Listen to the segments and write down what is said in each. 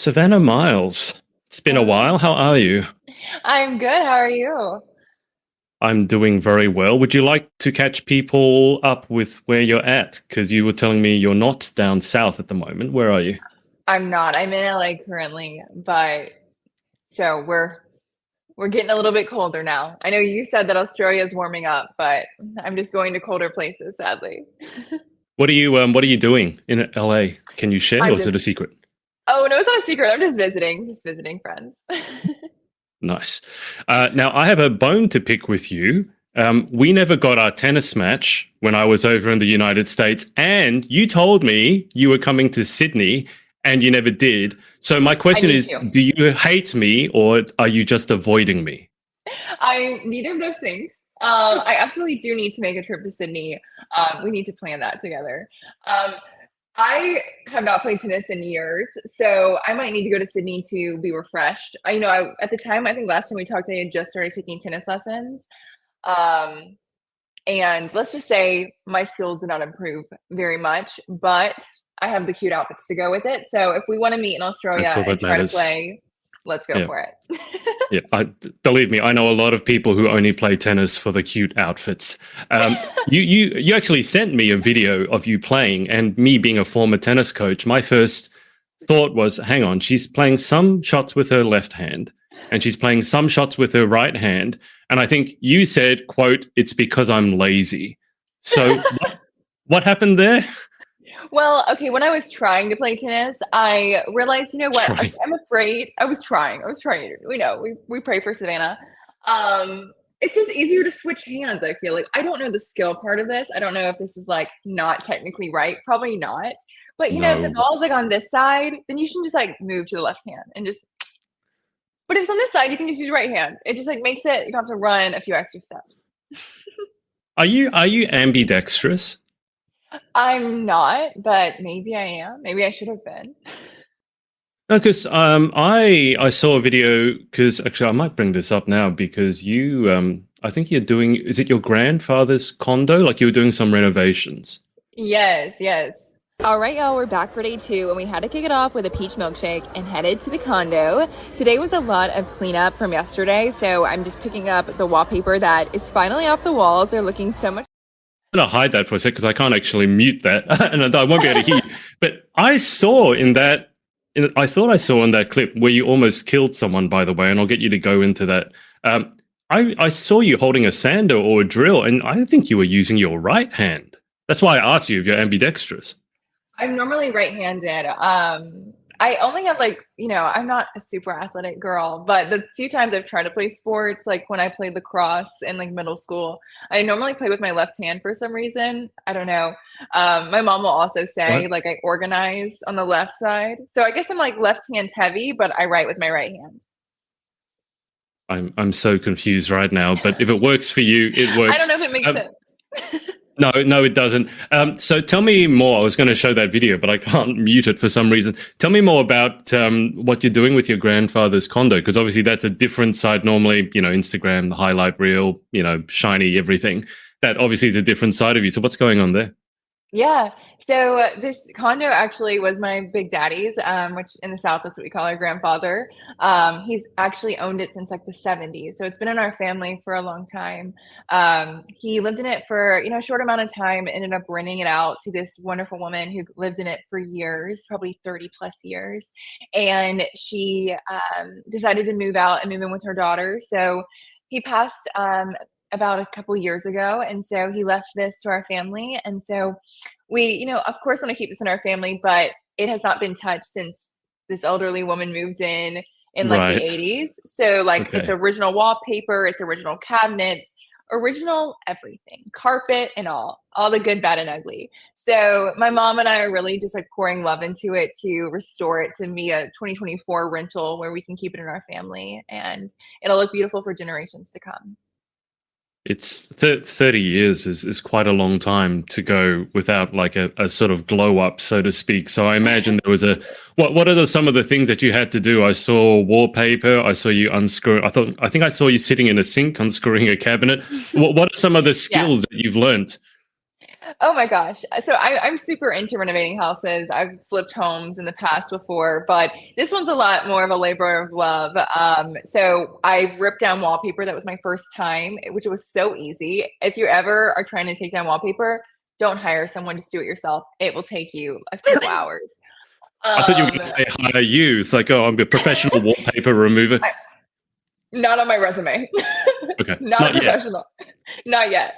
Savannah Miles, it's been a while. Hello. How are you? I'm good. How are you? I'm doing very well. Would you like to catch people up with where you're at? Because you were telling me you're not down south at the moment. Where are you? I'm not. I'm in LA currently, but so we're getting a little bit colder now. I know you said that Australia is warming up, but I'm just going to colder places, sadly. What are you doing in LA? Can you share, or I'm is it a just secret? Oh, no, it's not a secret. I'm just visiting friends. Nice. Now I have a bone to pick with you. We never got our tennis match when I was over in the United States, and you told me you were coming to Sydney, and you never did. So my I question need is: to. do you hate me, or are you just avoiding me? I neither of those things. I absolutely do need to make a trip to Sydney. We need to plan that together. Um, I have not played tennis in years, so I might need to go to Sydney to be refreshed. At the time, I think last time we talked, I had just started taking tennis lessons. Um, and let's just say my skills did not improve very much, but I have the cute outfits to go with it. So if we want to meet in That's Australia all and that try to matters. play, let's go Yeah. for it. Yeah, believe me, I know a lot of people who only play tennis for the cute outfits. You actually sent me a video of you playing, and me being a former tennis coach, my first thought was, hang on, she's playing some shots with her left hand, and she's playing some shots with her right hand, and I think you said, "quote It's because I'm lazy." So what happened there? Well, okay, when I was trying to play tennis, I realized, you know what? Trying. I'm afraid. I was trying. I was trying. We pray for Savannah. It's just easier to switch hands, I feel like. I don't know the skill part of this. I don't know if this is like not technically right. Probably not. But if the No, ball's like on this side, then you should just like move to the left hand and just but if it's on this side, you can just use your right hand. It just like makes it you don't have to run a few extra steps. are you ambidextrous? I'm not, but maybe I am. Maybe I should have been. No, because I saw a video, because actually I might bring this up now, because you I think you're doing, is it your grandfather's condo, like you were doing some renovations? Yes, yes. All right, y'all, we're back for day two, and we had to kick it off with a peach milkshake and headed to the condo. Today was a lot of cleanup from yesterday, so I'm just picking up the wallpaper that is finally off the walls. They're looking so much. I'm gonna hide that for a sec because I can't actually mute that, and I won't be able to hear you. But I thought I saw in that clip where you almost killed someone, by the way, and I'll get you to go into that. Um, I saw you holding a sander or a drill, and I think you were using your right hand. That's why I asked you if you're ambidextrous. I'm normally right-handed. I only have I'm not a super athletic girl, but the few times I've tried to play sports, like when I played lacrosse in like middle school, I normally play with my left hand for some reason. I don't know. My mom will also say What? like I organize on the left side. So I guess I'm like left hand heavy, but I write with my right hand. I'm so confused right now, but if it works for you, it I don't works. know if it makes Um, sense. no, no, it doesn't. So tell me more. I was going to show that video, but I can't mute it for some reason. Tell me more about what you're doing with your grandfather's condo, because obviously that's a different side. Normally, Instagram, the highlight reel, shiny everything. That obviously is a different side of you. So what's going on there? Yeah. So this condo actually was my big daddy's, which in the South, that's what we call our grandfather. He's actually owned it since like the 70s. So it's been in our family for a long time. He lived in it for, a short amount of time, ended up renting it out to this wonderful woman who lived in it for years, probably 30 plus years. And she decided to move out and move in with her daughter. So he passed about a couple years ago. And so he left this to our family. And so we, of course, want to keep this in our family, but it has not been touched since this elderly woman moved in like the Right. 80s. So like it's Okay. original wallpaper, it's original cabinets, original everything, carpet and all the good, bad, and ugly. So my mom and I are really just like pouring love into it to restore it to be a 2024 rental where we can keep it in our family and it'll look beautiful for generations to come. It's 30 years is quite a long time to go without like a sort of glow up, so to speak. So I imagine there was what are some of the things that you had to do? I saw wallpaper. I saw you unscrew. I think I saw you sitting in a sink unscrewing a cabinet. What are some of the Yeah. skills that you've learned? Oh my gosh. So I'm super into renovating houses. I've flipped homes in the past before, but this one's a lot more of a labor of love. So I've ripped down wallpaper. That was my first time, which was so easy. If you ever are trying to take down wallpaper, don't hire someone, just do it yourself. It will take you a couple hours. I thought you were Um, going to say hire you. It's like, oh, I'm a professional wallpaper remover. Not on my resume. Okay, Not a not yet. professional. Not yet.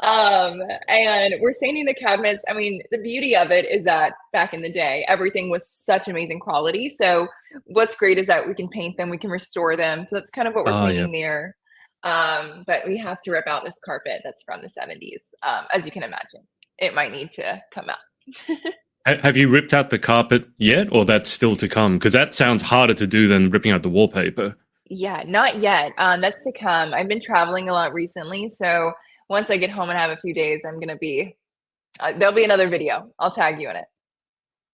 And we're staining the cabinets. I mean, the beauty of it is that back in the day, everything was such amazing quality. So what's great is that we can paint them, we can restore them. So that's kind of what we're Oh, yeah. painting there. But we have to rip out this carpet that's from the 70s. As you can imagine, it might need to come out. Have you ripped out the carpet yet, or that's still to come? Because that sounds harder to do than ripping out the wallpaper. Yeah, not yet. That's to come. I've been traveling a lot recently, so once I get home and have a few days, I'm gonna be there'll be another video. I'll tag you in it.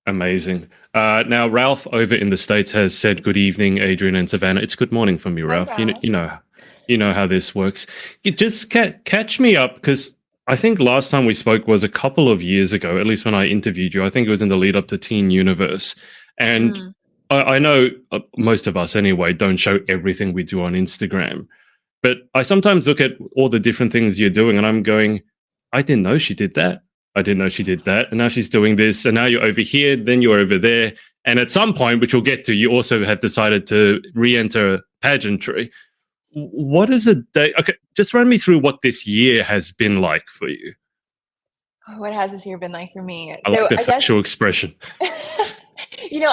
Amazing. Now, Ralph over in the States has said good evening, Adrian and Savannah. It's good morning from you, Hi, Ralph. Ralph. You know how this works. You just catch me up because I think last time we spoke was a couple of years ago, at least when I interviewed you. I think it was in the lead up to Teen Universe. And Mm. I know most of us anyway don't show everything we do on Instagram. But I sometimes look at all the different things you're doing and I'm going, I didn't know she did that. I didn't know she did that. And now she's doing this. And now you're over here, then you're over there. And at some point, which we'll get to, you also have decided to re-enter pageantry. What is a day? Okay, just run me through what this year has been like for you. What has this year been like for me? I So like the I guess facial expression.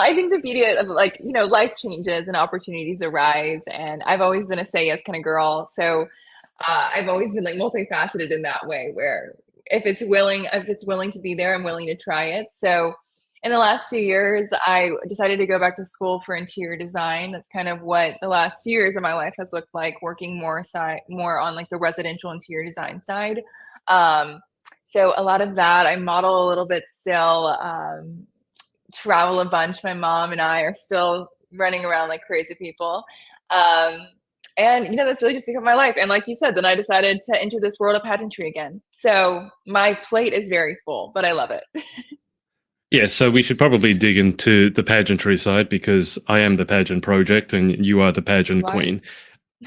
I think the beauty of like, life changes and opportunities arise, and I've always been a say yes kind of girl. So I've always been like multifaceted in that way, where if it's willing to be there, I'm willing to try it. So in the last few years, I decided to go back to school for interior design. That's kind of what the last few years of my life has looked like, working more on like the residential interior design side. Um, so a lot of that, I model a little bit still. Travel a bunch. My mom and I are still running around like crazy people. Um, and that's really just become my life. And like you said, then I decided to enter this world of pageantry again. So my plate is very full, but I love it. Yeah, so we should probably dig into the pageantry side because I am the pageant project and you are the pageant Right. queen.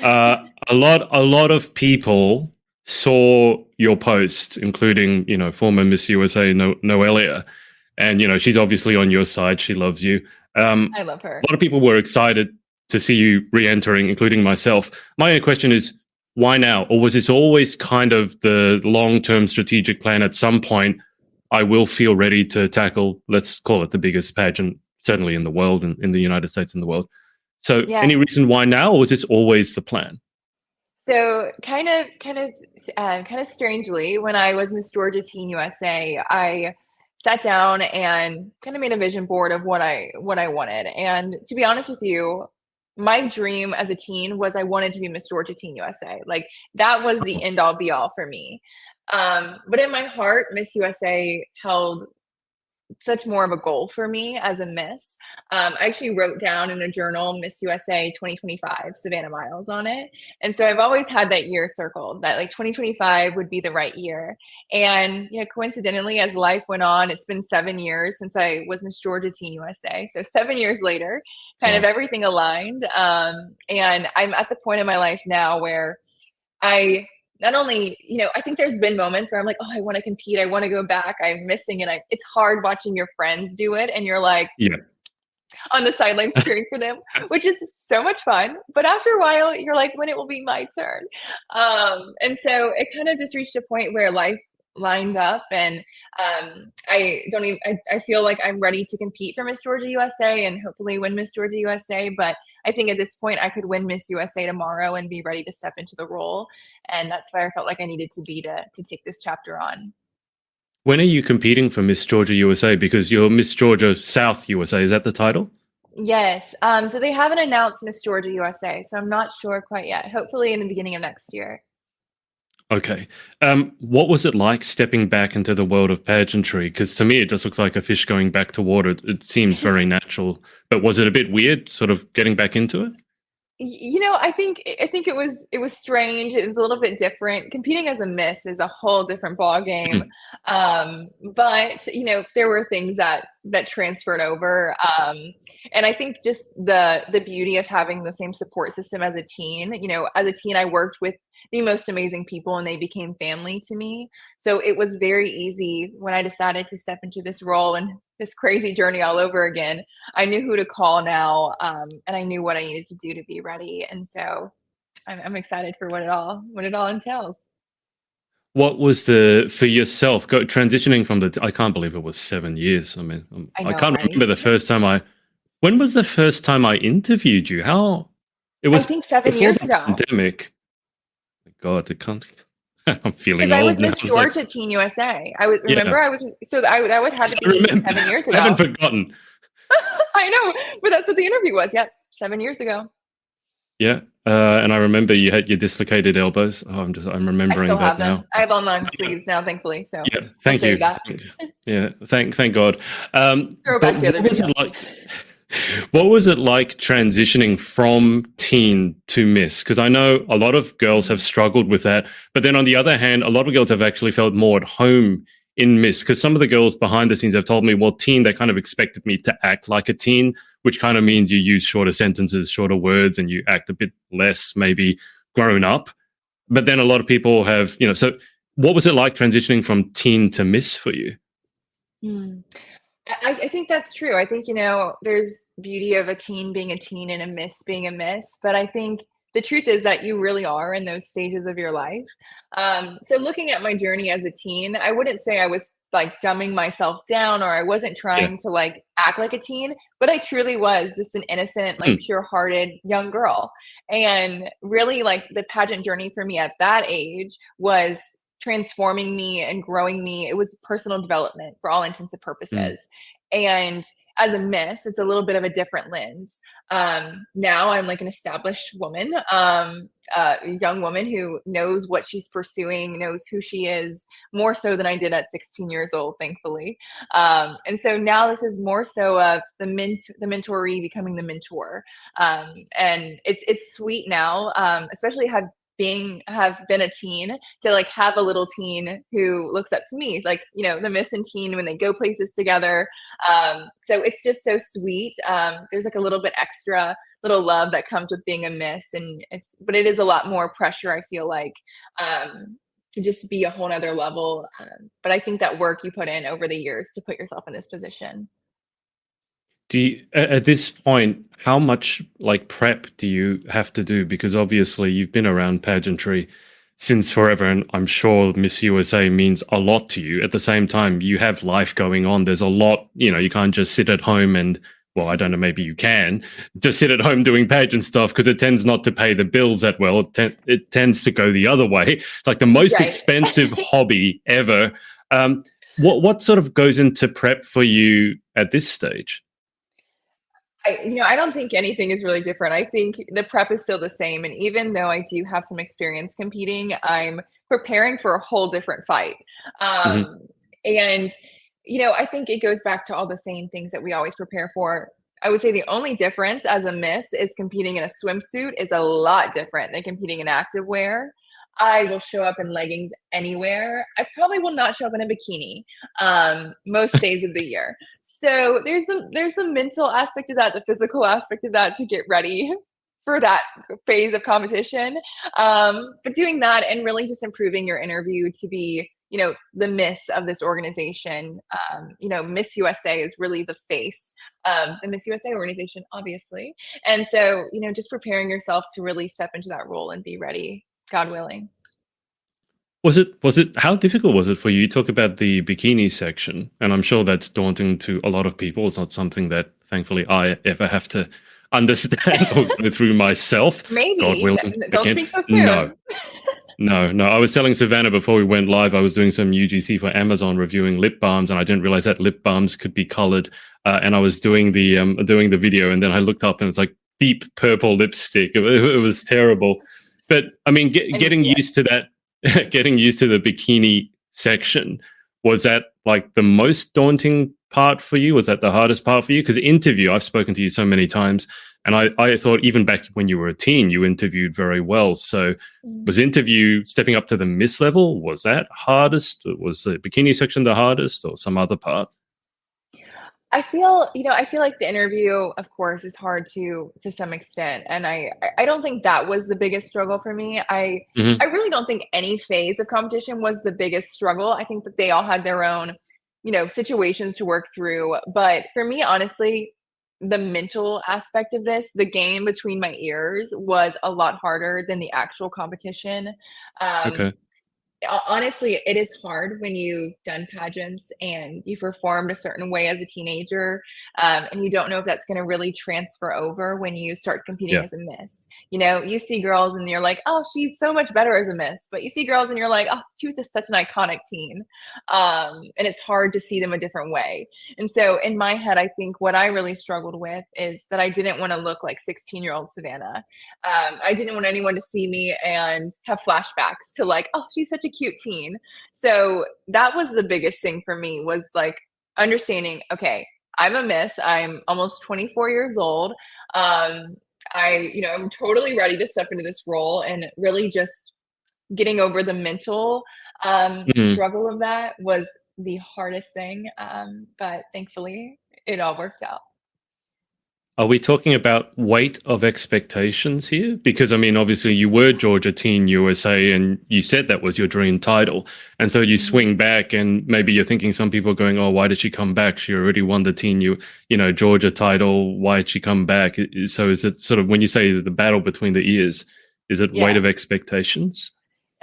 A lot of people saw your post, including former Miss USA Noelia, and she's obviously on your side. She loves you. I love A her. lot of people were excited to see you re-entering, including myself. My only question is, why now? Or was this always kind of the long-term strategic plan? At some point, I will feel ready to tackle, let's call it the biggest pageant, certainly in the world and in the United States and the world. So Yeah. any reason why now, or was this always the plan? So kind of strangely, when I was Miss Georgia Teen USA, I sat down and kind of made a vision board of what I wanted. And to be honest with you, my dream as a teen was I wanted to be Miss Georgia Teen USA. Like that was the end all be all for me. But in my heart, Miss USA held such more of a goal for me as a miss. I actually wrote down in a journal Miss USA 2025, Savannah Miles on it. And so I've always had that year circled, that like 2025 would be the right year. And, coincidentally, as life went on, it's been 7 years since I was Miss Georgia Teen USA. So 7 years later, kind of Wow. everything aligned. And I'm at the point in my life now where I not only, I think there's been moments where I'm like, oh, I want to compete. I want to go back. I'm missing it. It's hard watching your friends do it. And you're like Yeah. on the sidelines cheering for them, which is so much fun. But after a while, you're like, when it will be my turn. And so it kind of just reached a point where life lined up and I feel like I'm ready to compete for Miss Georgia USA and hopefully win Miss Georgia USA. But I think at this point I could win Miss USA tomorrow and be ready to step into the role. And that's where I felt like I needed to be to take this chapter on. When are you competing for Miss Georgia USA? Because you're Miss Georgia South USA. Is that the title? Yes. So they haven't announced Miss Georgia USA, so I'm not sure quite yet. Hopefully in the beginning of next year. Okay. What was it like stepping back into the world of pageantry? Because to me, it just looks like a fish going back to water. It seems very natural. But was it a bit weird, sort of getting back into it? I think it was strange. It was a little bit different. Competing as a miss is a whole different ball game. But there were things that transferred over. And I think just the beauty of having the same support system as a teen. As a teen, I worked with the most amazing people, and they became family to me. So it was very easy when I decided to step into this role and this crazy journey all over again. I knew who to call now, and I knew what I needed to do to be ready. And so I'm excited for what it all entails. What was for yourself transitioning from I can't believe it was 7 years. I mean, I I know, can't right? remember the first time when was the first time I interviewed you? It I was think 7 before years the ago, pandemic. God, it can't, I'm feeling because I was old now. Miss It's like, Georgia Teen USA. I was yeah, remember I was so that would had to I be remember. 7 years I haven't ago. forgotten. I know, but that's what the interview was. Yep, 7 years ago. Yeah. And I remember you had your dislocated elbows. Oh, I'm I remembering still that have now. them. I have all long sleeves now, thankfully. So Yeah. we'll Thank save you. that. Yeah. Thank God. But Throwback the what other was video. it like? What was it like transitioning from teen to Miss? Because I know a lot of girls have struggled with that. But then on the other hand, a lot of girls have actually felt more at home in Miss. Because some of the girls behind the scenes have told me, well, teen, they kind of expected me to act like a teen, which kind of means you use shorter sentences, shorter words, and you act a bit less, maybe grown up. But then a lot of people have, so what was it like transitioning from teen to Miss for you? Hmm. I think that's true. I think, there's beauty of a teen being a teen and a miss being a miss. But I think the truth is that you really are in those stages of your life. So looking at my journey as a teen, I wouldn't say I was like dumbing myself down, or I wasn't Yeah. trying to like act like a teen, but I truly was just an innocent, like pure hearted young girl. And really, like the pageant journey for me at that age was transforming me and growing me. It was personal development for all intents and Mm. purposes. And as a miss, it's a little bit of a different lens. Now I'm like an established woman, a young woman who knows what she's pursuing, knows who she is, more so than I did at 16 years old, thankfully. And so now this is more so of the mentoree becoming the mentor. And it's sweet now, especially have been a teen, to like have a little teen who looks up to me, like the miss and teen when they go places together. So it's just so sweet. There's like a little bit extra little love that comes with being a miss, and but it is a lot more pressure, I feel like, to just be a whole nother level. But I think that work you put in over the years to put yourself in this position. Do you, at this point, how much like prep do you have to do? Because obviously you've been around pageantry since forever, and I'm sure Miss USA means a lot to you. At the same time, you have life going on. There's a lot, you can't just sit at home and, well, I don't know, maybe you can just sit at home doing pageant stuff, because it tends not to pay the bills that well. It tends to go the other way. It's like the most Right. expensive hobby ever. What sort of goes into prep for you at this stage? I don't think anything is really different. I think the prep is still the same. And even though I do have some experience competing, I'm preparing for a whole different fight. Hmm. And, I think it goes back to all the same things that we always prepare for. I would say the only difference as a miss is competing in a swimsuit is a lot different than competing in activewear. I will show up in leggings anywhere. I probably will not show up in a bikini most days of the year. So there's a mental aspect of that, the physical aspect of that to get ready for that phase of competition. But doing that and really just improving your interview to be, the miss of this organization. Miss USA is really the face of the Miss USA organization, obviously. And so, just preparing yourself to really step into that role and be ready, God willing. Was it how difficult was it for you? You talk about the bikini section, and I'm sure that's daunting to a lot of people. It's not something that thankfully I ever have to understand or go through myself. God Maybe. willing, Don't again. speak so No, soon. no. I was telling Savannah before we went live, I was doing some UGC for Amazon reviewing lip balms, and I didn't realize that lip balms could be colored. And I was doing the video, and then I looked up, and it's like deep purple lipstick. It was terrible. But I mean, And getting used to that, getting used to the bikini section, was that like the most daunting part for you? Was that the hardest part for you? Because interview, I've spoken to you so many times. And I thought even back when you were a teen, you interviewed very well. So Mm. was interview stepping up to the Miss level? Was that hardest? Was the bikini section the hardest or some other part? I feel like the interview, of course, is hard to some extent, and I don't think that was the biggest struggle for me. I Hmm. really don't think any phase of competition was the biggest struggle. I think that they all had their own, situations to work through. But for me, honestly, the mental aspect of this, the game between my ears, was a lot harder than the actual competition. Um, Okay. Honestly, it is hard when you've done pageants and you performed a certain way as a teenager, and you don't know if that's going to really transfer over when you start competing Yeah. as a miss. You see girls and you're like, oh, she's so much better as a miss, but you see girls and you're like, oh, she was just such an iconic teen, and it's hard to see them a different way. And so in my head, I think what I really struggled with is that I didn't want to look like 16-year-old Savannah. I didn't want anyone to see me and have flashbacks to like, oh, she's such a cute teen. So that was the biggest thing for me, was like understanding, okay, I'm a miss. I'm almost 24 years old. Um, I'm totally ready to step into this role, and really just getting over the mental Mhm. struggle of that was the hardest thing. But thankfully, it all worked out. Are we talking about weight of expectations here? Because I mean, obviously, you were Georgia Teen USA, and you said that was your dream title. And so you Mhm. swing back, and maybe you're thinking some people are going, "Oh, why did she come back? She already won the Georgia title. Why did she come back?" So is it sort of when you say the battle between the ears? Is it weight Yeah. of expectations?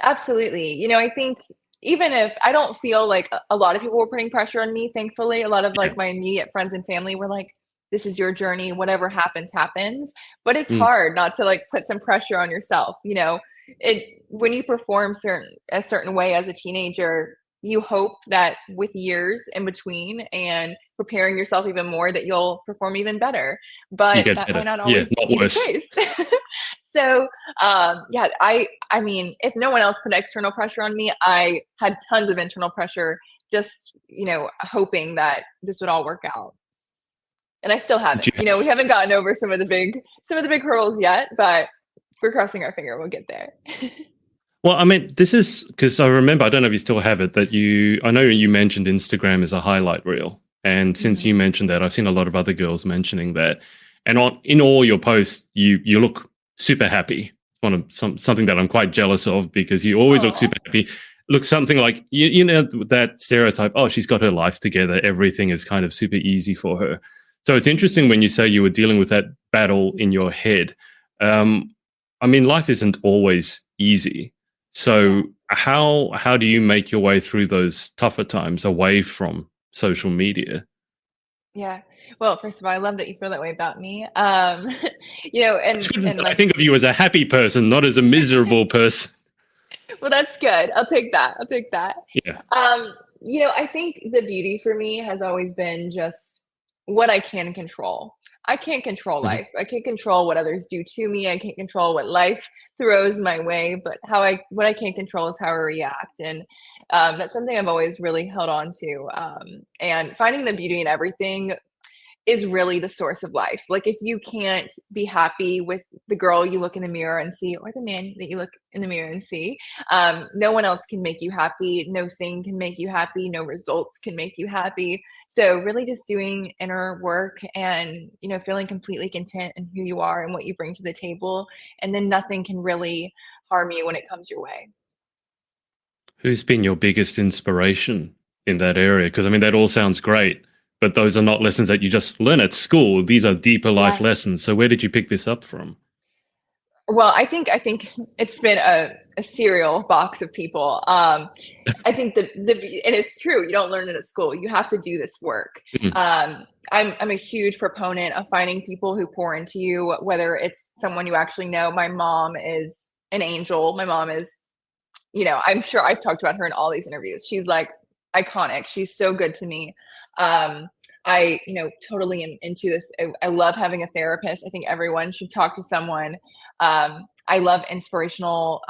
Absolutely. I think even if I don't feel like a lot of people were putting pressure on me, thankfully, a lot of Yeah. like my immediate friends and family were like, this is your journey, whatever happens, happens. But it's Mm. hard not to like put some pressure on yourself. It when you perform a certain way as a teenager, you hope that with years in between and preparing yourself even more that you'll perform even better. You But get that might better. not Yeah, always not be the worse. case. So yeah, I mean, if no one else put external pressure on me, I had tons of internal pressure, just, hoping that this would all work out. And I still Did haven't. you have We haven't gotten over some of the big hurdles yet, but we're crossing our finger we'll get there. Well, I mean, this is because I remember, I don't know if you still have it, that I know you mentioned Instagram as a highlight reel. And since Mhm. you mentioned that, I've seen a lot of other girls mentioning that. And in all your posts, you look super happy. It's something that I'm quite jealous of because you always look Aw. super happy. Look something like, you know, that stereotype, oh, she's got her life together. Everything is kind of super easy for her. So it's interesting Mhm. when you say you were dealing with that battle in your head. Um, I mean, life isn't always easy. Yeah. So how do you make your way through those tougher times away from social media? Yeah. Well, first of all, I love that you feel that way about me. It's And good and that I like think of you as a happy person, not as a miserable person. well, that's good. I'll take that. I'll take that. Yeah. I think the beauty for me has always been just what I can control. I can't control Mhm. life. I can't control what others do to me. I can't control what life throws my way, but what I can control is how I react. And that's something I've always really held on to. And finding the beauty in everything is really the source of life. Like if you can't be happy with the girl you look in the mirror and see, or the man that you look in the mirror and see, no one else can make you happy. No thing can make you happy. No results can make you happy. So really just doing inner work and, feeling completely content in who you are and what you bring to the table. And then nothing can really harm you when it comes your way. Who's been your biggest inspiration in that area? Because I mean, that all sounds great, but those are not lessons that you just learn at school. These are deeper life Yeah. lessons. So where did you pick this up from? Well, I think it's been a cereal box of people. I think and it's true. You don't learn it at school. You have to do this work. Mm. I'm a huge proponent of finding people who pour into you, whether it's someone you actually know. My mom is an angel. My mom is, I'm sure I've talked about her in all these interviews. She's like iconic. She's so good to me. Um, I, totally am into this. I love having a therapist. I think everyone should talk to someone. I love inspirational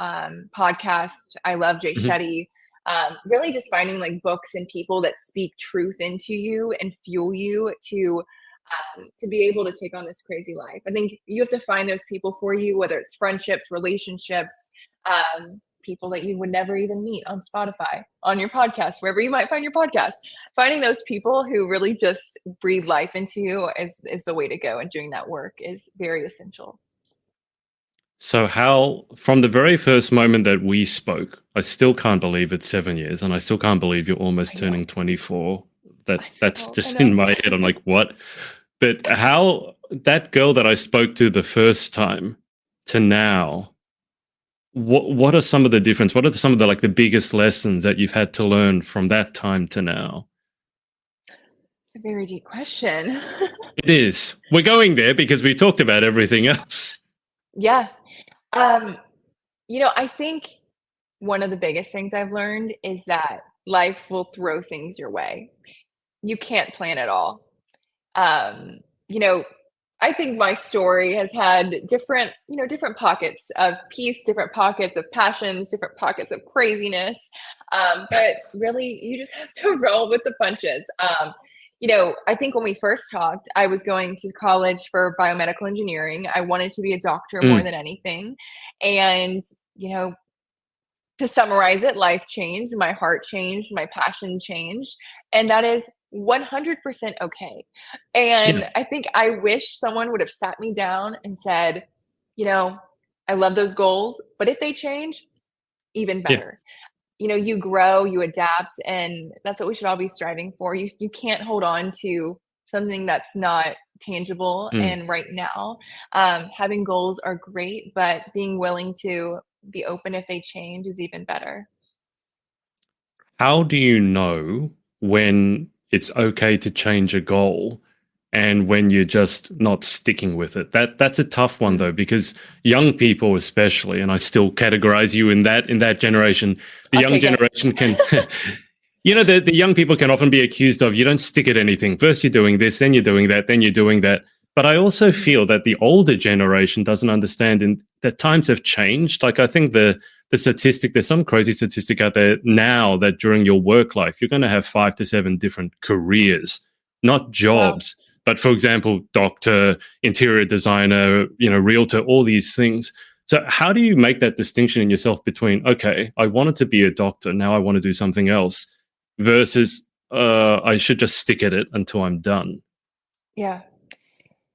podcasts. I love Jay Mhm. Shetty. Really just finding like books and people that speak truth into you and fuel you to to be able to take on this crazy life. I think you have to find those people for you, whether it's friendships, relationships, people that you would never even meet on Spotify, on your podcast, wherever you might find your podcast. Finding those people who really just breathe life into you is the way to go, and doing that work is very essential. So how, from the very first moment that we spoke, I still can't believe it's 7 years, and I still can't believe you're almost turning 24. That's just in my head. I'm like, what? But how, that girl that I spoke to the first time to now, what are some of the difference? What are some of the the biggest lessons that you've had to learn from that time to now? A very deep question. It is. We're going there because we talked about everything else. Yeah. I think one of the biggest things I've learned is that life will throw things your way. You can't plan it all. You know, I think my story has had different pockets of peace, different pockets of passions, different pockets of craziness. But really, you just have to roll with the punches. I think when we first talked, I was going to college for biomedical engineering. I wanted to be a doctor more than anything. And, to summarize it, life changed, my heart changed, my passion changed. And that is 100% okay. And I think I wish someone would have sat me down and said, I love those goals, but if they change, even better. You grow, you adapt, and that's what we should all be striving for. You can't hold on to something that's not tangible and right now. Having goals are great, but being willing to be open if they change is even better. How do you know when it's okay to change a goal and when you're just not sticking with it? That's a tough one though, because young people especially, and I still categorize you in that generation, the young generation can the young people can often be accused of, you don't stick at anything. First you're doing this, then you're doing that, then you're doing that. But I also feel that the older generation doesn't understand that times have changed. Like I think the statistic, there's some crazy statistic out there now that during your work life, you're going to have 5 to 7 different careers, not jobs. Wow. But for example, doctor, interior designer, realtor, all these things. So how do you make that distinction in yourself between, okay, I wanted to be a doctor, now I want to do something else, versus I should just stick at it until I'm done? Yeah.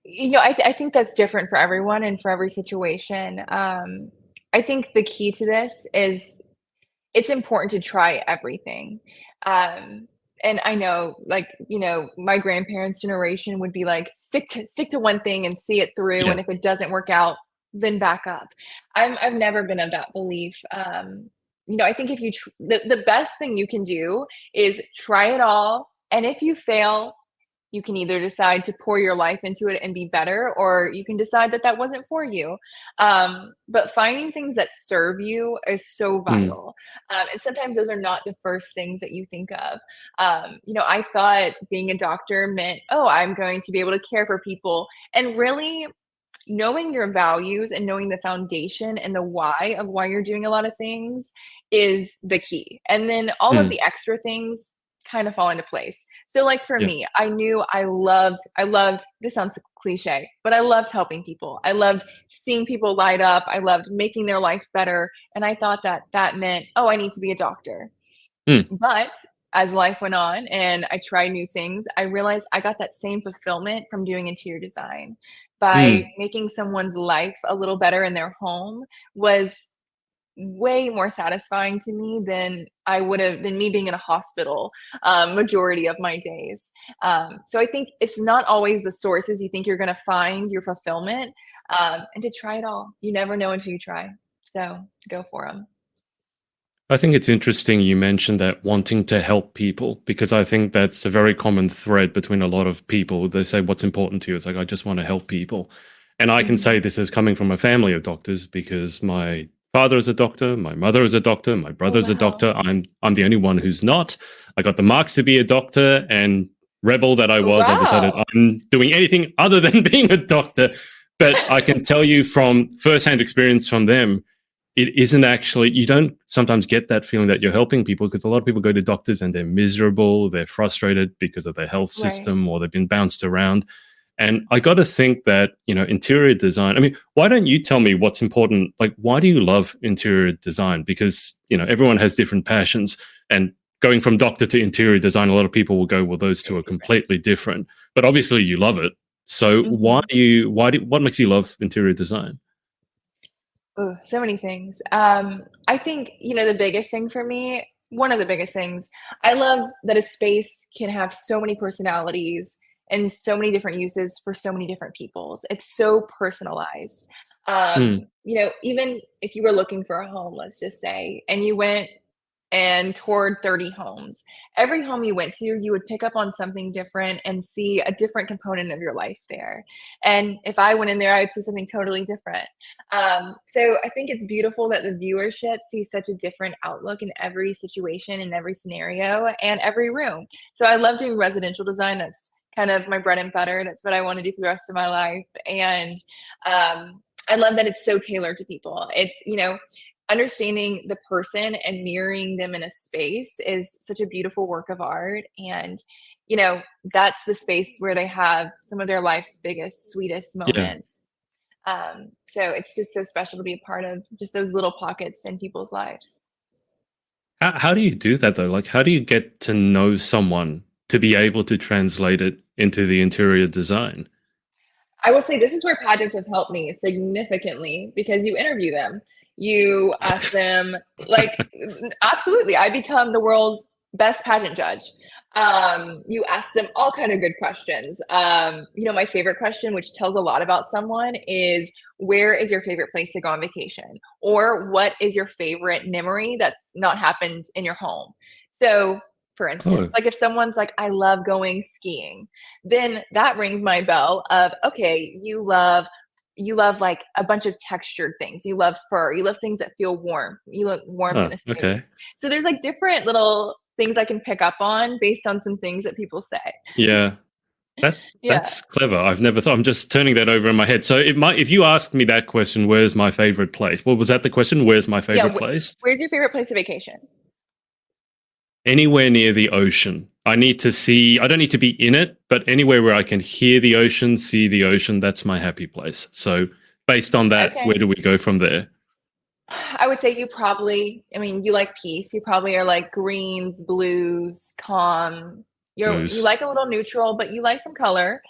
I think that's different for everyone and for every situation. I think the key to this is it's important to try everything. And I know, my grandparents' generation would be like, stick to one thing and see it through. Yeah. And if it doesn't work out, then back up. I've never been of that belief. I think if the best thing you can do is try it all. And if you fail, you can either decide to pour your life into it and be better, or you can decide that wasn't for you. But finding things that serve you is so vital. And sometimes those are not the first things that you think of. I thought being a doctor meant, I'm going to be able to care for people. And really, knowing your values and knowing the foundation and the why of why you're doing a lot of things is the key. And then all of the extra things kind of fall into place. So for me, I knew I loved, this sounds cliche, but I loved helping people. I loved seeing people light up. I loved making their life better. And I thought that meant, I need to be a doctor. But as life went on and I tried new things, I realized I got that same fulfillment from doing interior design. By making someone's life a little better in their home was way more satisfying to me than me being in a hospital majority of my days. So I think it's not always the sources you think you're going to find your fulfillment, and to try it all. You never know until you try. So go for them. I think it's interesting you mentioned that wanting to help people, because I think that's a very common thread between a lot of people. They say, what's important to you? It's like, I just want to help people. And I can say this is coming from a family of doctors, because my father is a doctor, my mother is a doctor, my brother's a doctor. I'm the only one who's not. I got the marks to be a doctor, and rebel that I was, I decided I'm doing anything other than being a doctor. But I can tell you from firsthand experience from them, it isn't actually, you don't sometimes get that feeling that you're helping people, because a lot of people go to doctors and they're miserable, they're frustrated because of their health system, or they've been bounced around. And I got to think that, interior design, I mean, why don't you tell me what's important? Like, why do you love interior design? Because, everyone has different passions, and going from doctor to interior design, a lot of people will go, well, those two are completely different, but obviously you love it. So what makes you love interior design? Oh, so many things. I think, the biggest thing for me, one of the biggest things, I love that a space can have so many personalities and so many different uses for so many different peoples. It's so personalized. Mm, Even if you were looking for a home, let's just say, and you went and toured 30 homes. Every home you went to, you would pick up on something different and see a different component of your life there. And if I went in there, I would see something totally different. So I think it's beautiful that the viewership sees such a different outlook in every situation, in every scenario, and every room. So I love doing residential design. That's kind of my bread and butter. That's what I want to do for the rest of my life. And I love that it's so tailored to people. It's, understanding the person and mirroring them in a space is such a beautiful work of art. And, that's the space where they have some of their life's biggest, sweetest yeah. moments. So it's just so special to be a part of just those little pockets in people's lives. How do you do that though? Like, how do you get to know someone to be able to translate it into the interior design? I will say this is where pageants have helped me significantly because you interview them. You ask them, like, absolutely, I become the world's best pageant judge. You ask them all kind of good questions. My favorite question, which tells a lot about someone, is where is your favorite place to go on vacation? Or what is your favorite memory that's not happened in your home? So, for instance, Oh, like if someone's like, I love going skiing, then that rings my bell of, okay, you love like a bunch of textured things. You love fur. You love things that feel warm. You look warmth oh, in a okay. space. So there's like different little things I can pick up on based on some things that people say. Yeah. Yeah. That's clever. I've never thought. I'm just turning that over in my head. So if you asked me that question, where's my favorite place? What was that the question? Where's my Yeah. favorite place? Where's your favorite place of vacation? Anywhere near the ocean. I need to see. I don't need to be in it, but anywhere where I can hear the ocean, see the ocean, that's my happy place. So based on that, where Okay. do we go from there? I would say you like peace. You probably are like greens, blues, calm. You Blues. like a little neutral, but you like some color,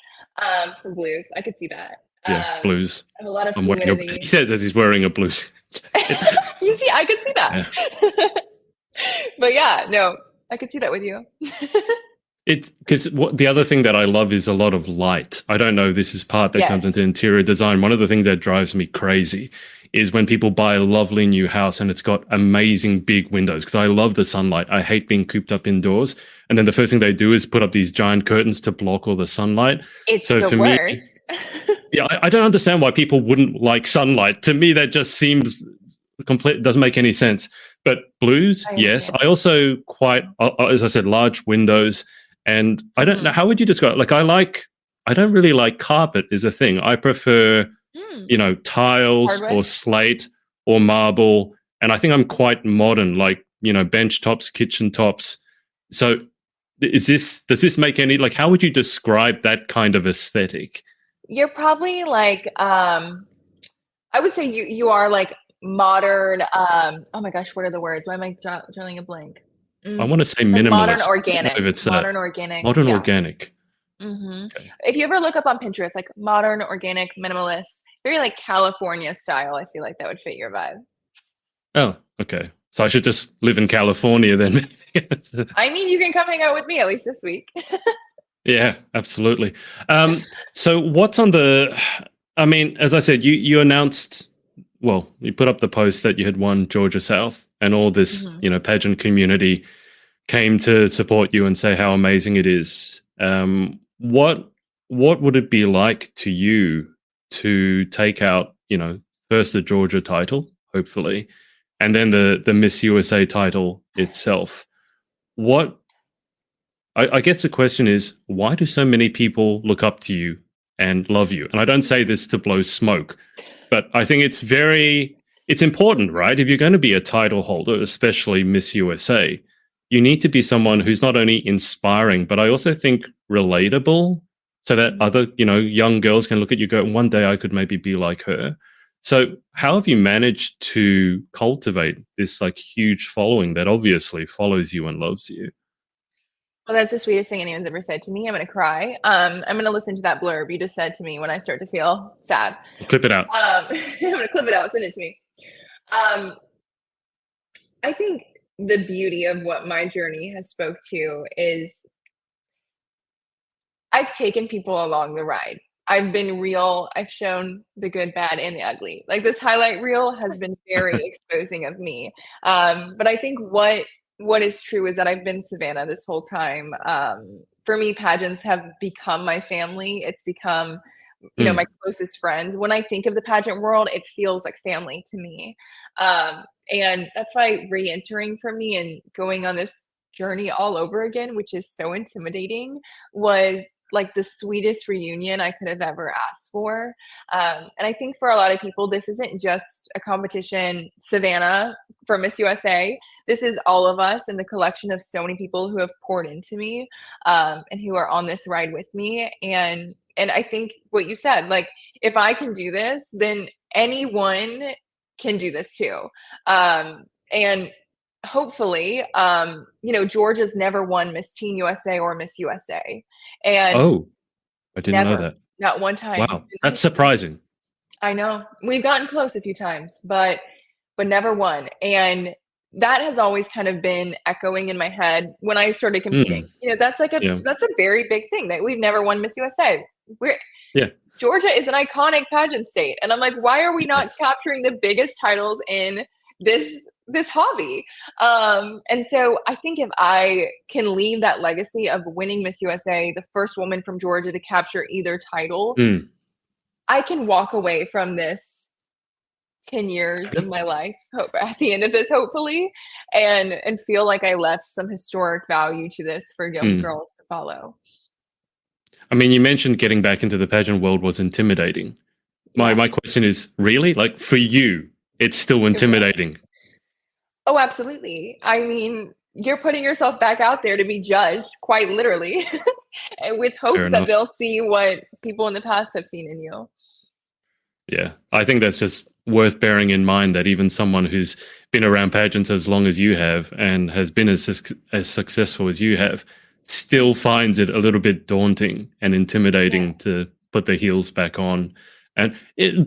some blues. I could see that. Yeah, blues. A lot of I'm wearing a. He fluidity. says as he's wearing a blues jacket. You see, I could see Yeah. that. But yeah, no, I could see that with you. It because what the other thing that I love is a lot of light. I don't know. This is part that comes into Yes, interior design. One of the things that drives me crazy is when people buy a lovely new house and it's got amazing big windows because I love the sunlight. I hate being cooped up indoors. And then the first thing they do is put up these giant curtains to block all the sunlight. it's So the for me, worst. yeah, I don't understand why people wouldn't like sunlight. To me, that just seems complete doesn't make any sense. But blues, I yes. understand. I also quite, as I said, large windows. And I don't know, Hmm. how would you describe it? Like, I don't really like carpet is a thing. I prefer, Hmm. tiles or Hardwood. slate or marble. And I think I'm quite modern, like, bench tops, kitchen tops. So does this make any, like, how would you describe that kind of aesthetic? You're probably like, I would say you are like modern. Oh my gosh, what are the words? Why am I drawing a blank? I Mm, want to say like modern minimalist. I don't know organic, if it's that. modern organic. Modern Yeah. organic. Hmm. Okay. If you ever look up on Pinterest, like modern organic minimalist, very like California style, I feel like that would fit your vibe. Oh, okay. So I should just live in California then. I mean, you can come hang out with me at least this week. Yeah, absolutely. So what's on the? I mean, as I said, you announced. Well, you put up the post that you had won Georgia South, and all this, Hmm. pageant community came to support you and say how amazing it is. What would it be like to you to take out, first the Georgia title, hopefully, and then the Miss USA title itself? What I guess the question is, why do so many people look up to you and love you? And I don't say this to blow smoke, but I think it's important, right? If you're going to be a title holder, especially Miss USA, you need to be someone who's not only inspiring, but I also think relatable. so that other, young girls can look at you and go, one day I could maybe be like her. So how have you managed to cultivate this like huge following that obviously follows you and loves you? Well, that's the sweetest thing anyone's ever said to me. I'm gonna cry. I'm gonna listen to that blurb you just said to me when I start to feel sad. Clip it out. I'm gonna clip it out, send it to me. Um, I think the beauty of what my journey has spoke to is I've taken people along the ride. I've been real. I've shown the good, bad, and the ugly. Like this highlight reel has been very exposing of me. But I think what is true is that I've been Savannah this whole time. For me, pageants have become my family. It's become, my closest friends. When I think of the pageant world, it feels like family to me. And that's why re-entering for me and going on this journey all over again, which is so intimidating, was like the sweetest reunion I could have ever asked for. And I think for a lot of people, this isn't just a competition, Savannah for Miss USA. This is all of us and the collection of so many people who have poured into me, and who are on this ride with me. And I think what you said, like, if I can do this, then anyone can do this too. And hopefully, Georgia's never won Miss Teen USA or Miss USA. And Oh, I didn't know never, that. not one time. Wow, that's surprising. I know. We've gotten close a few times, but never won. And that has always kind of been echoing in my head when I started competing. That's like that's a very big thing that we've never won Miss USA. Georgia is an iconic pageant state. And I'm like, why are we not capturing the biggest titles in this hobby? And so I think if I can leave that legacy of winning Miss USA, the first woman from Georgia to capture either title, I can walk away from this 10 years of my life at the end of this, hopefully, and feel like I left some historic value to this for young girls to follow. I mean, you mentioned getting back into the pageant world was intimidating. My question is, really? Like, for you, it's still intimidating? Oh, absolutely. I mean, you're putting yourself back out there to be judged, quite literally, and with hopes that they'll see what people in the past have seen in you. Yeah, I think that's just worth bearing in mind, that even someone who's been around pageants as long as you have and has been as successful as you have still finds it a little bit daunting and intimidating to put the heels back on. And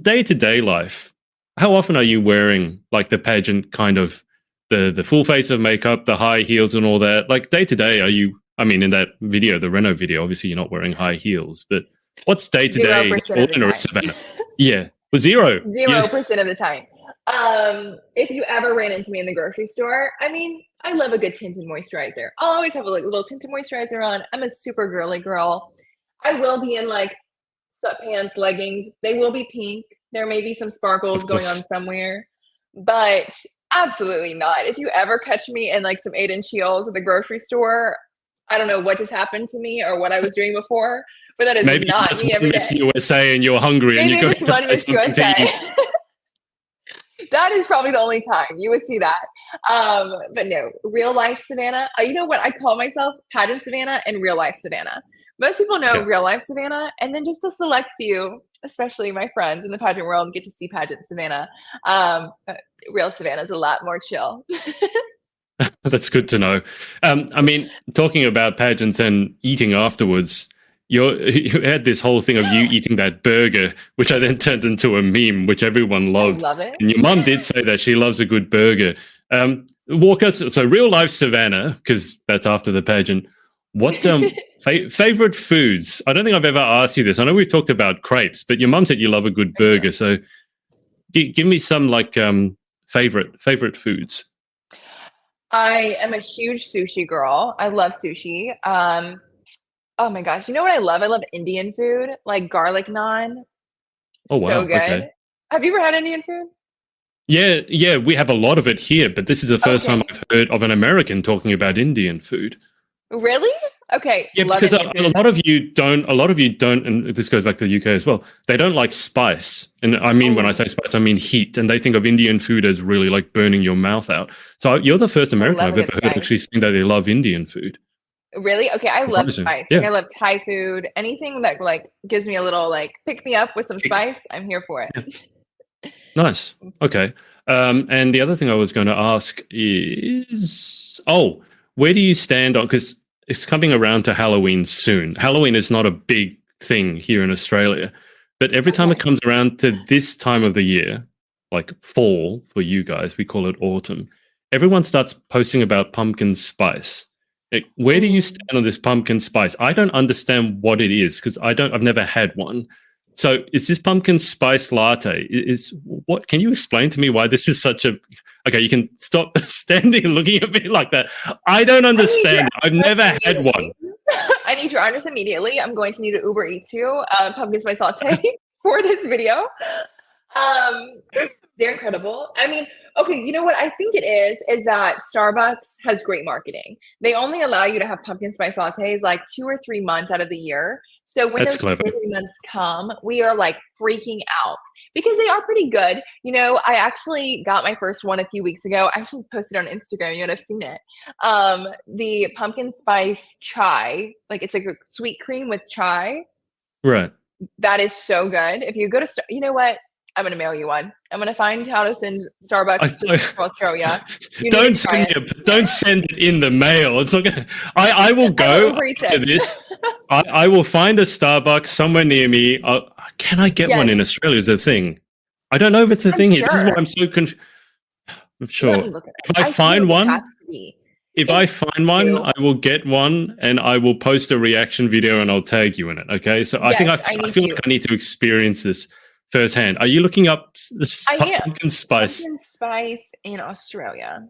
day-to-day life, how often are you wearing like the pageant kind of the full face of makeup, the high heels and all that? Like day-to-day, in that video, the Reno video, obviously you're not wearing high heels, but what's day-to-day in Savannah? Yeah, 0% of the time. If you ever ran into me in the grocery store, I love a good tinted moisturizer. I'll always have a little tinted moisturizer on. I'm a super girly girl. I will be in like sweatpants, leggings. They will be pink. There may be some sparkles going on somewhere, but absolutely not. If you ever catch me in like some 8-inch heels at the grocery store, I don't know what just happened to me or what I was doing before, but that is maybe not me every day. Miss USA and you're hungry. Maybe and you're just one Miss USA. That is probably the only time you would see that. But no, real life Savannah. You know what? I call myself pageant Savannah and real life Savannah. Most people know real life Savannah, and then just a select few, especially my friends in the pageant world, get to see pageant Savannah. Real Savannah is a lot more chill. That's good to know. Talking about pageants and eating afterwards, you had this whole thing of you eating that burger, which I then turned into a meme, which everyone loved. I love it. And your mum did say that she loves a good burger. Walk us, so real life Savannah, because that's after the pageant. What favorite foods? I don't think I've ever asked you this. I know we've talked about crepes, but your mum said you love a good burger. So give me some like favorite foods. I am a huge sushi girl. I love sushi. Oh my gosh. You know what I love? I love Indian food, like garlic naan. Oh, wow. So good. Okay. Have you ever had Indian food? Yeah, we have a lot of it here, but this is the first time I've heard of an American talking about Indian food. Really? Okay. Yeah, because a lot of you don't, and this goes back to the UK as well, they don't like spice. And I mean, when I say spice, I mean heat. And they think of Indian food as really like burning your mouth out. So you're the first American I've ever heard actually saying that they love Indian food. Really? Okay, I love Surprising. spice. Like Yeah. I love Thai food. Anything that like gives me a little like pick me up with some Kick. spice, I'm here for it. Yeah. Nice. Okay. And the other thing I was going to ask is, oh, where do you stand on? Because it's coming around to Halloween soon. Halloween is not a big thing here in Australia, but every time it Okay. comes around to this time of the year, like fall for you guys, we call it autumn. Everyone starts posting about pumpkin spice. Like, where do you Mm. stand on this pumpkin spice? I don't understand what it is because I've never had one. So is this pumpkin spice latte? Is what? Can you explain to me why this is such a? Okay, you can stop standing and looking at me like that. I don't I need your understand. I've address never had immediately. one. I need your address immediately. I'm going to need to Uber Eats you pumpkin spice latte for this video. Um, they're incredible. I mean, okay, you know what I think it is that Starbucks has great marketing. They only allow you to have pumpkin spice lattes like 2 or 3 months out of the year. So when That's those two clever. or 3 months come, we are like freaking out because they are pretty good. You know, I actually got my first one a few weeks ago. I actually posted on Instagram. You would have seen it. The pumpkin spice chai, like it's like a sweet cream with chai. Right. That is so good. If you go to, you know what? I'm gonna mail you one. I'm gonna find how to send I, Starbucks to Australia. You need to don't try send it. me don't send it in the mail. It's not gonna. I will I will go Uber Eats after it. this. I will find a Starbucks somewhere near me. Can I get one in Yes, Australia? Is the thing. I don't know if it's a I'm thing here. This is why sure. I'm so confused. I'm Let sure. me look it up. If I I feel find like it has one, to be. if If I find one, you, I will get one and I will post a reaction video and I'll tag you in it. Okay. So I think yes, I I need feel you. like I need to experience this firsthand. Are you looking up this I am. pumpkin spice? Pumpkin spice in Australia.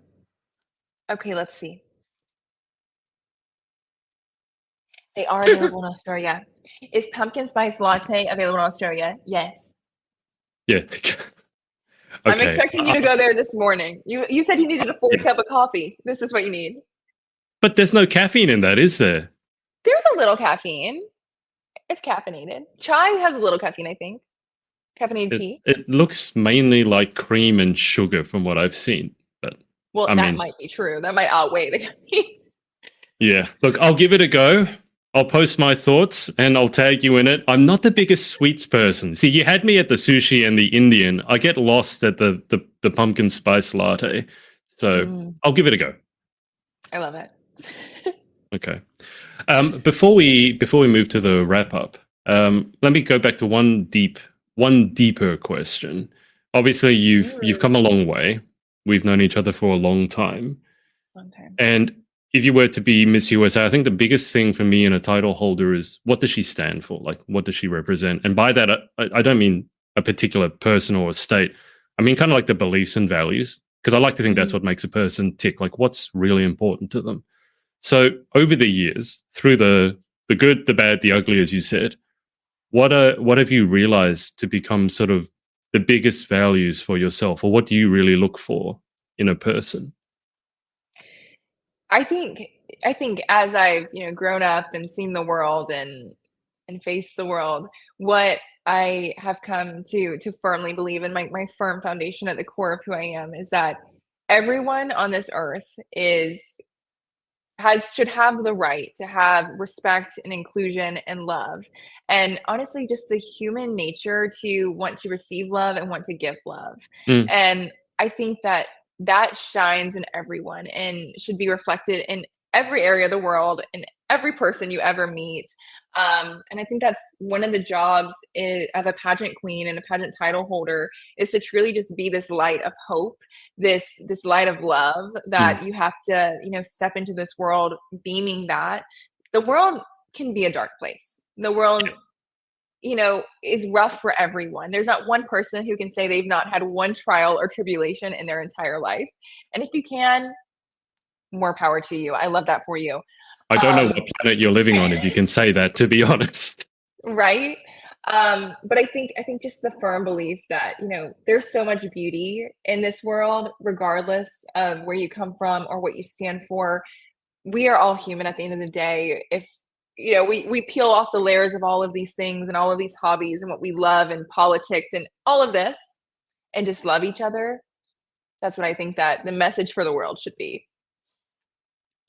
Okay, let's see. They are available in Australia. Is pumpkin spice latte available in Australia? Yes. Yeah. I'm Okay. expecting you to go there this morning. You said you needed a full Yeah. cup of coffee. This is what you need. But there's no caffeine in that, is there? There's a little caffeine. It's caffeinated. Chai has a little caffeine, I think. Caffeinated tea. It looks mainly like cream and sugar from what I've seen. But Well, I that mean, might be true. That might outweigh the caffeine. yeah. Look, I'll give it a go. I'll post my thoughts and I'll tag you in it. I'm not the biggest sweets person. See, you had me at the sushi and the Indian. I get lost at the pumpkin spice latte. So Mm, I'll give it a go. I love it. Okay. Before we move to the wrap up, let me go back to one deeper question. Obviously, you've come a long way. We've known each other for a long time, Long time. and if you were to be Miss USA, I think the biggest thing for me in a title holder is what does she stand for? Like, what does she represent? And by that, I don't mean a particular person or a state. I mean kind of like the beliefs and values, because I like to think that's Mhm. what makes a person tick. Like, what's really important to them. So over the years, through the good, the bad, the ugly, as you said, what have you realized to become sort of the biggest values for yourself, or what do you really look for in a person? I think I think as I've, grown up and seen the world and faced the world, what I have come to firmly believe in my firm foundation at the core of who I am is that everyone on this earth is has should have the right to have respect and inclusion and love. And honestly, just the human nature to want to receive love and want to give love. Mm, And I think that that shines in everyone and should be reflected in every area of the world and every person you ever meet. And I think that's one of the jobs of a pageant queen and a pageant title holder is to truly just be this light of hope, this light of love mm, that you have to step into this world beaming that the world can be a dark place. The world is rough for everyone. There's not one person who can say they've not had one trial or tribulation in their entire life. And if you can, more power to you. I love that for you. I don't know Um, what planet you're living on, if you can say that, to be honest. right? But I think just the firm belief that, there's so much beauty in this world, regardless of where you come from or what you stand for. We are all human at the end of the day. If we peel off the layers of all of these things and all of these hobbies and what we love and politics and all of this and just love each other, that's what I think that the message for the world should be.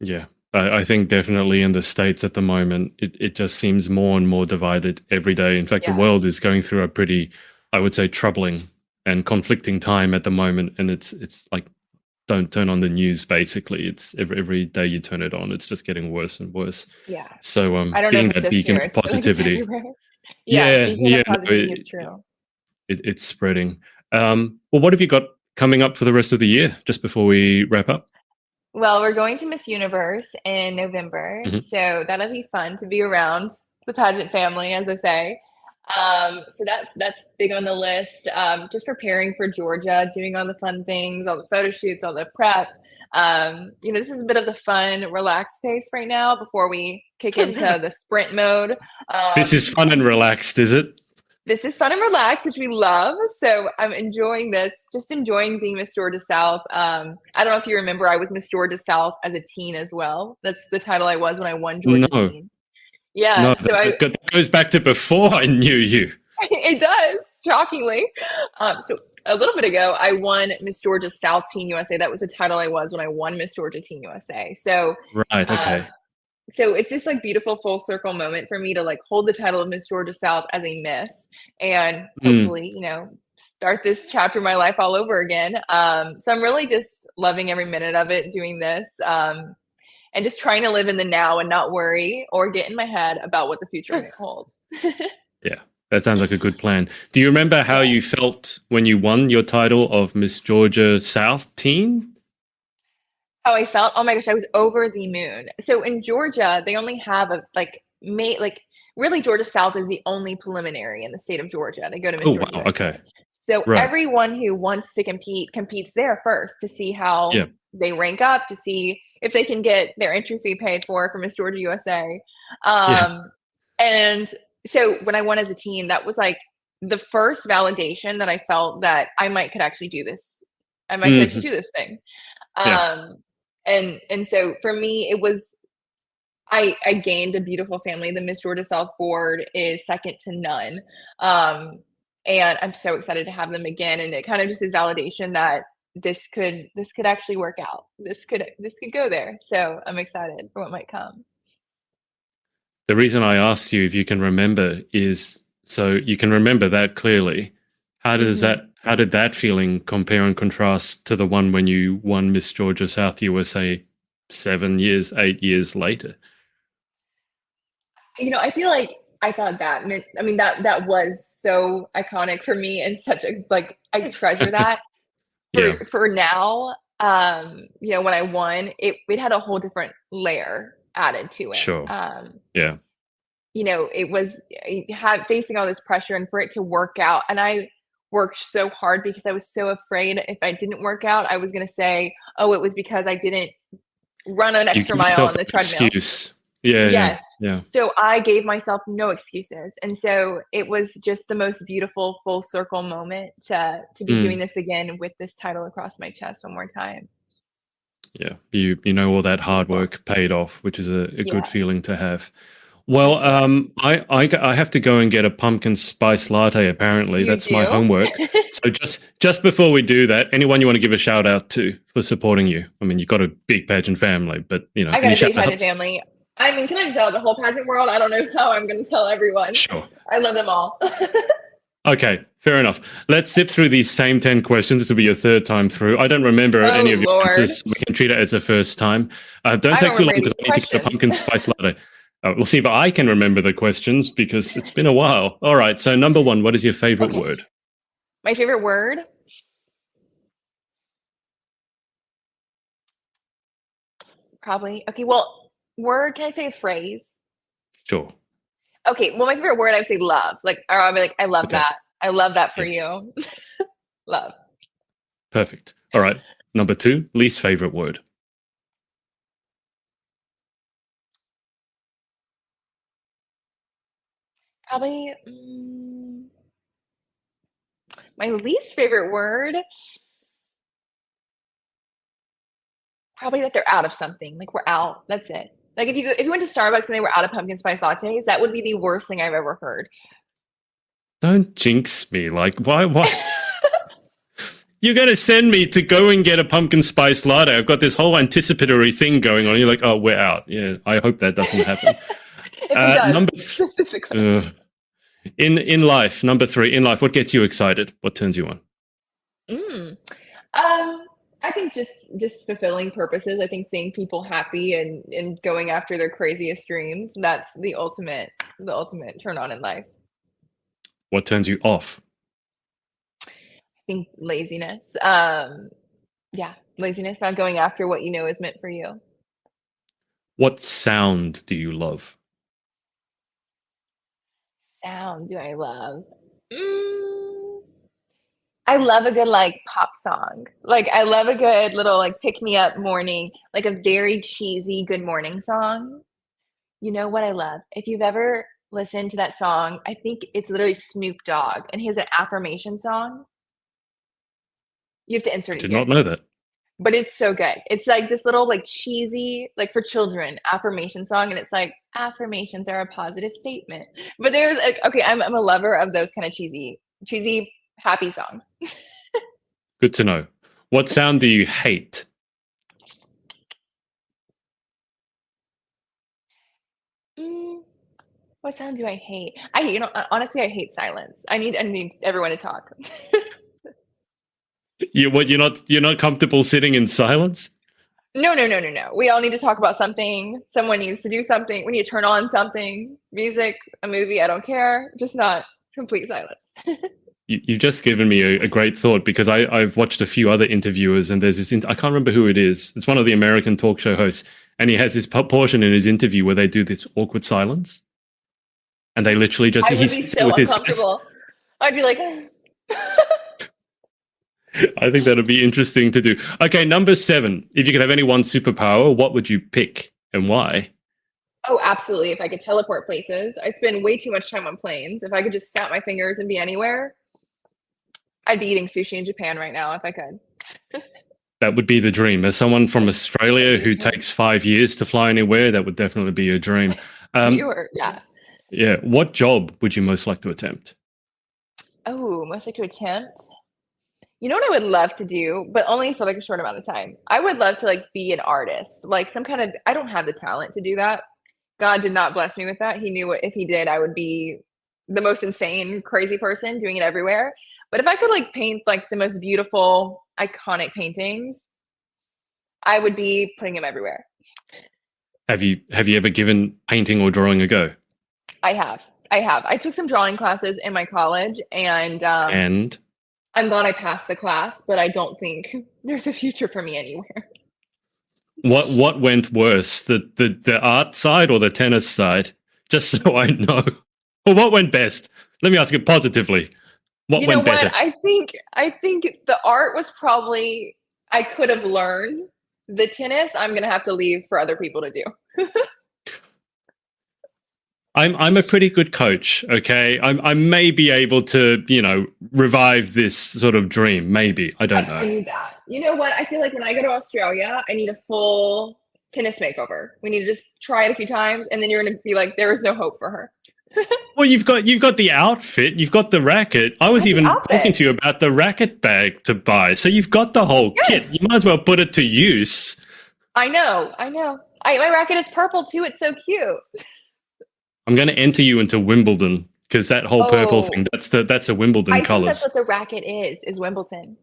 Yeah. I think definitely in the States at the moment, it just seems more and more divided every day. In fact, the Yeah. world is going through a pretty, I would say, troubling and conflicting time at the moment. And it's like, don't turn on the news, basically. It's every day you turn it on, it's just getting worse and worse. Yeah. So I don't know being if it's that just beacon here. of It's like it's positivity, everywhere. Yeah, yeah, beacon yeah, of no, positivity is true. it's spreading. Well, what have you got coming up for the rest of the year, just before we wrap up? Well, we're going to Miss Universe in November, Hmm. so that'll be fun to be around the pageant family, as I say. So that's big on the list. Just preparing for Georgia, doing all the fun things, all the photo shoots, all the prep. This is a bit of the fun, relaxed pace right now before we kick into the sprint mode. This is fun and relaxed, is it? This is fun and relaxed, which we love. So I'm enjoying this, just enjoying being Miss Georgia South. I don't know if you remember, I was Miss Georgia South as a teen as well. That's the title I was when I won Georgia No, Teen. no, Yeah, so that goes back to before I knew you. it does, shockingly. So a little bit ago, I won Miss Georgia South Teen USA. That was the title I was when I won Miss Georgia Teen USA. Right, Um, okay. so it's this like beautiful full circle moment for me to like hold the title of Miss Georgia South as a Miss and Mm. hopefully, start this chapter of my life all over again. So I'm really just loving every minute of it doing this. And just trying to live in the now and not worry or get in my head about what the future may hold. Yeah, that sounds like a good plan. Do you remember how Yeah. you felt when you won your title of Miss Georgia South Teen? How I felt? Oh my gosh, I was over the moon. So in Georgia, they only have a really Georgia South is the only preliminary in the state of Georgia. They go to Miss Oh, Georgia wow. USA. Okay. So Right. everyone who wants to compete competes there first to see how Yeah. they rank up, to see if they can get their entry fee paid for Miss Georgia USA. Yeah. And so when I won as a teen, that was like the first validation that I felt that I might could actually do this. I might could actually Hmm. do this thing. Yeah. Um, and so for me, it was I gained a beautiful family. The Miss Georgia South board is second to none. And I'm so excited to have them again. And it kind of just is validation that this could actually work out. This could go there. So I'm excited for what might come. The reason I asked you if you can remember is so you can remember that clearly. Hmm. How did that feeling compare and contrast to the one when you won Miss Georgia South USA 7 years, 8 years later? I feel like I thought that meant, I mean, that was so iconic for me and such a, like, I treasure that Yeah, for now. When I won, it had a whole different layer added to it. sure. Yeah. It was facing all this pressure and for it to work out. And I worked so hard because I was so afraid if I didn't work out, I was going to say, oh, it was because I didn't run an You extra give mile yourself on the an treadmill. excuse. Yeah, yeah, Yes. yeah. So I gave myself no excuses. And so it was just the most beautiful full circle moment to be doing Mm, this again with this title across my chest one more time. yeah. You know all that hard Beautiful. work paid off, which is a good Yeah, feeling to have. for Well, sure. I have to go and get a pumpkin spice latte. Apparently, You that's my do? homework. So just before we do that, anyone you want to give a shout out to for supporting you? I mean, you've got a big pageant family, but I got any a shout big pageant outs? family. I mean, can I tell the whole pageant world? I don't know how I'm going to tell everyone. Sure. I love them all. Okay, fair enough. Let's zip through these same 10 questions. This will be your third time through. I don't remember Oh, any of your Lord. answers. So we can treat it as a first time. Don't I take don't too long remember any because of I these need to get a questions. pumpkin spice latte. We'll see if I can remember the questions because it's been a while. All right, so number one, what is your favorite Okay. word? My favorite word? Probably. Okay, well, word, can I say a phrase? Sure. Okay, well, my favorite word, I would say love. Or I'll be like, I love Okay. that. I love that for Yeah. you. Love. Perfect. All right. Number two, least favorite word. Probably my least favorite word, probably that they're out of something. Like we're out. That's it. Like if you went to Starbucks and they were out of pumpkin spice lattes, that would be the worst thing I've ever heard. Don't jinx me. Like, why? you're going to send me to go and get a pumpkin spice latte. I've got this whole anticipatory thing going on. You're like, oh, we're out. Yeah, I hope that doesn't happen. If it does, Number specifically. in life, number 3, in life, what gets you excited? What turns you on? Mm. I think just fulfilling purposes. I think seeing people happy and going after their craziest dreams, that's the ultimate turn on in life. What turns you off? I think laziness. Yeah, laziness, not going after what you know is meant for you. What sound do you love? Sound do I love? Mm, I love a good like pop song. Like I love a good little like pick me up morning, like a very cheesy good morning song. You know what I love? If you've ever listened to that song, I think it's literally Snoop Dogg, and he has an affirmation song. You have to insert it Did not here. know that. But it's so good. It's like this little like cheesy, like for children, affirmation song, and it's like affirmations are a positive statement. But there's like, okay, I'm a lover of those kind of cheesy, happy songs. Good to know. What sound do you hate? Mm, what sound do I hate? Honestly, I hate silence. I need everyone to talk. You're not comfortable sitting in silence? No, no, no, no, no. We all need to talk about something. Someone needs to do something. We need to turn on something. Music, a movie, I don't care. Just not complete silence. You've just given me a great thought, because I've watched a few other interviewers, and there's this, I can't remember who it is. It's one of the American talk show hosts, and he has this portion in his interview where they do this awkward silence, and they literally just I would be so uncomfortable. I'd be like, I think that'd be interesting to do. Okay, number 7. If you could have any one superpower, what would you pick and why? oh, absolutely. If I could teleport places, I spend way too much time on planes. If I could just snap my fingers and be anywhere, I'd be eating sushi in Japan right now if I could. That would be the dream. As someone from Australia who takes 5 years to fly anywhere, that would definitely be a dream. Yeah. Yeah. What job would you most like to attempt? Oh, most like to attempt. You know what I would love to do, but only for like a short amount of time. I would love to like be an artist, like some kind of. I don't have the talent to do that. God did not bless me with that. He knew what if he did, I would be the most insane, crazy person doing it everywhere. But if I could like paint like the most beautiful, iconic paintings, I would be putting them everywhere. Have you ever given painting or drawing a go? I have. I took some drawing classes in my college, and And I'm glad I passed the class, but I don't think there's a future for me anywhere. what went worse, the art side or the tennis side? Just so I know. Or what went best? Let me ask it positively. What You know went better? what? I think the art was probably I could have learned. The tennis, I'm gonna have to leave for other people to do. I'm a pretty good coach, okay? I may be able to, revive this sort of dream. Maybe. I don't I know. need that. You know what? I feel like when I go to Australia, I need a full tennis makeover. We need to just try it a few times, and then you're gonna be like, there is no hope for her. Well, you've got the outfit, you've got the racket. I was even talking to you about the racket bag to buy. So you've got the whole kit. You might as well put it to use. I know. My racket is purple too. It's so cute. I'm going to enter you into Wimbledon, because that whole purple thing, that's a Wimbledon I colours. think that's what the racket is Wimbledon.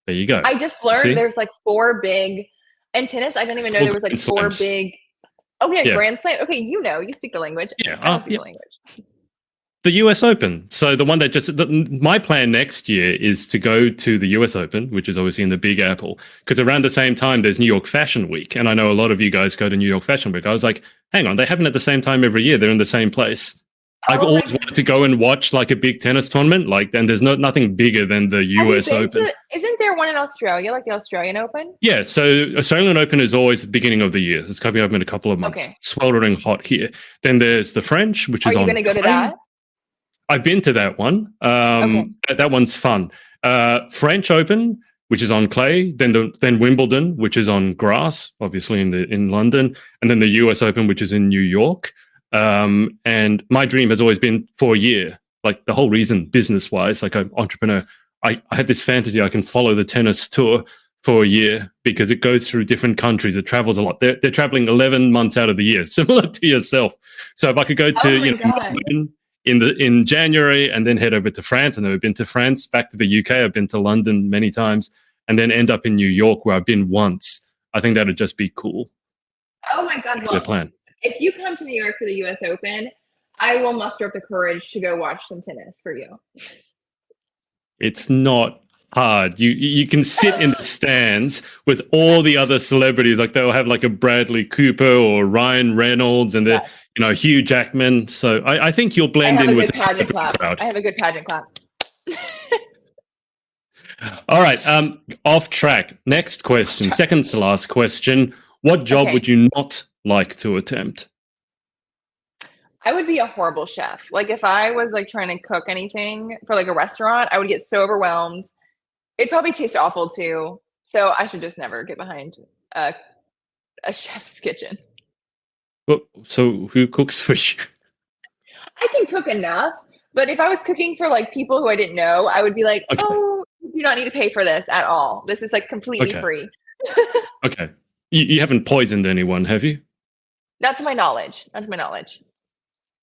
There you go. I just learned there's like 4 big in tennis. I didn't even know there was like 4 big. Oh yeah, Grand Slam. Okay, you speak the language. Yeah, I don't speak the language. The US Open. So the one that my plan next year is to go to the US Open, which is obviously in the Big Apple, because around the same time there's New York Fashion Week, and I know a lot of you guys go to New York Fashion Week. I was like, hang on, they happen at the same time every year. They're in the same place. I've always wanted to go and watch like a big tennis tournament, and there's nothing bigger than the US Open. Isn't there one in Australia, like the Australian Open? Yeah, so Australian Open is always the beginning of the year. It's coming up in a couple of months. Okay. It's sweltering hot here. Then there's the French, which is on. Are you going to go to that? I've been to that one. That one's fun. French Open, which is on clay. Then Wimbledon, which is on grass, obviously in London, and then the US Open, which is in New York. And my dream has always been for a year. Like the whole reason, business wise, like I'm an entrepreneur, I had this fantasy I can follow the tennis tour for a year because it goes through different countries. It travels a lot. They're traveling 11 months out of the year, similar to yourself. So if I could go to Oh my God. Melbourne in January and then head over to France, and then I've been to France, back to the UK. I've been to London many times, and then end up in New York where I've been once. I think that'd just be cool. Oh my God. The plan. If you come to New York for the US Open, I will muster up the courage to go watch some tennis for you. It's not hard. You can sit in the stands with all the other celebrities. Like they'll have like a Bradley Cooper or Ryan Reynolds, and the Hugh Jackman. So I think you'll blend in with the pageant clap. crowd. I have a good pageant clap. All right. Off track. Next question. Second to last question. What job would you not like to attempt? I would be a horrible chef. Like if I was like trying to cook anything for like a restaurant, I would get so overwhelmed. It'd probably taste awful too. So I should just never get behind a chef's kitchen. Well, so who cooks for you? I can cook enough, but if I was cooking for like people who I didn't know, I would be like, oh, you do not need to pay for this at all. This is like completely free. Okay. You haven't poisoned anyone, have you? Not to my knowledge. Not to my knowledge.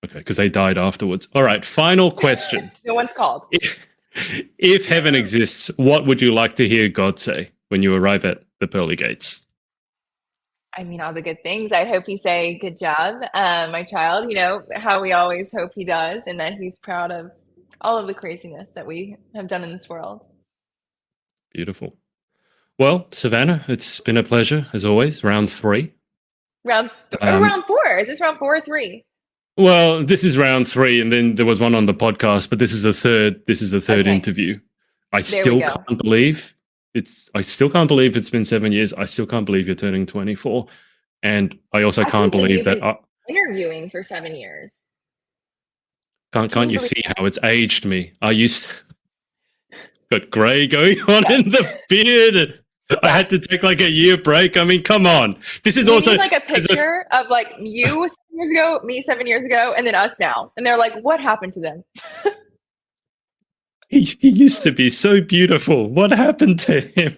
Okay, because they died afterwards. All right, final question. No one's called. If heaven exists, what would you like to hear God say when you arrive at the pearly gates? I mean, all the good things. I hope he say, good job, my child, you know, how we always hope he does, and that he's proud of all of the craziness that we have done in this world. Beautiful. Well, Savannah, it's been a pleasure, as always. Round 3. Round 4. Is this round 4 or 3? Well, this is round 3, and then there was one on the podcast, but this is the third. This is the third interview. I still can't believe it's been 7 years. I still can't believe you're turning 24, and I also can't believe that interviewing for 7 years. Can't you see how it's aged me? I used got grey going on in the beard. I had to take like a year break. I mean, come on. This is also like a picture of like you 7 years ago, me 7 years ago, and then us now. And they're like, what happened to them? He used to be so beautiful. What happened to him?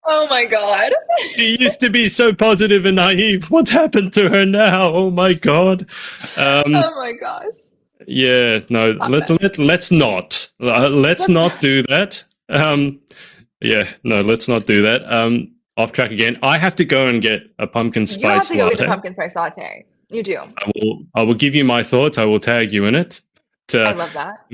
Oh my God. She used to be so positive and naive. What's happened to her now? Oh my God. Oh my gosh. Yeah, no, let's not. Let's not do that. Yeah, no, let's not do that. Off track again. I have to go and get a pumpkin spice latte. You have to go get the pumpkin spice latte. You do. I will give you my thoughts. I will tag you in it. I love that.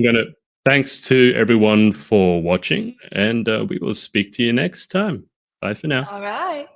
Thanks to everyone for watching, and we will speak to you next time. Bye for now. All right.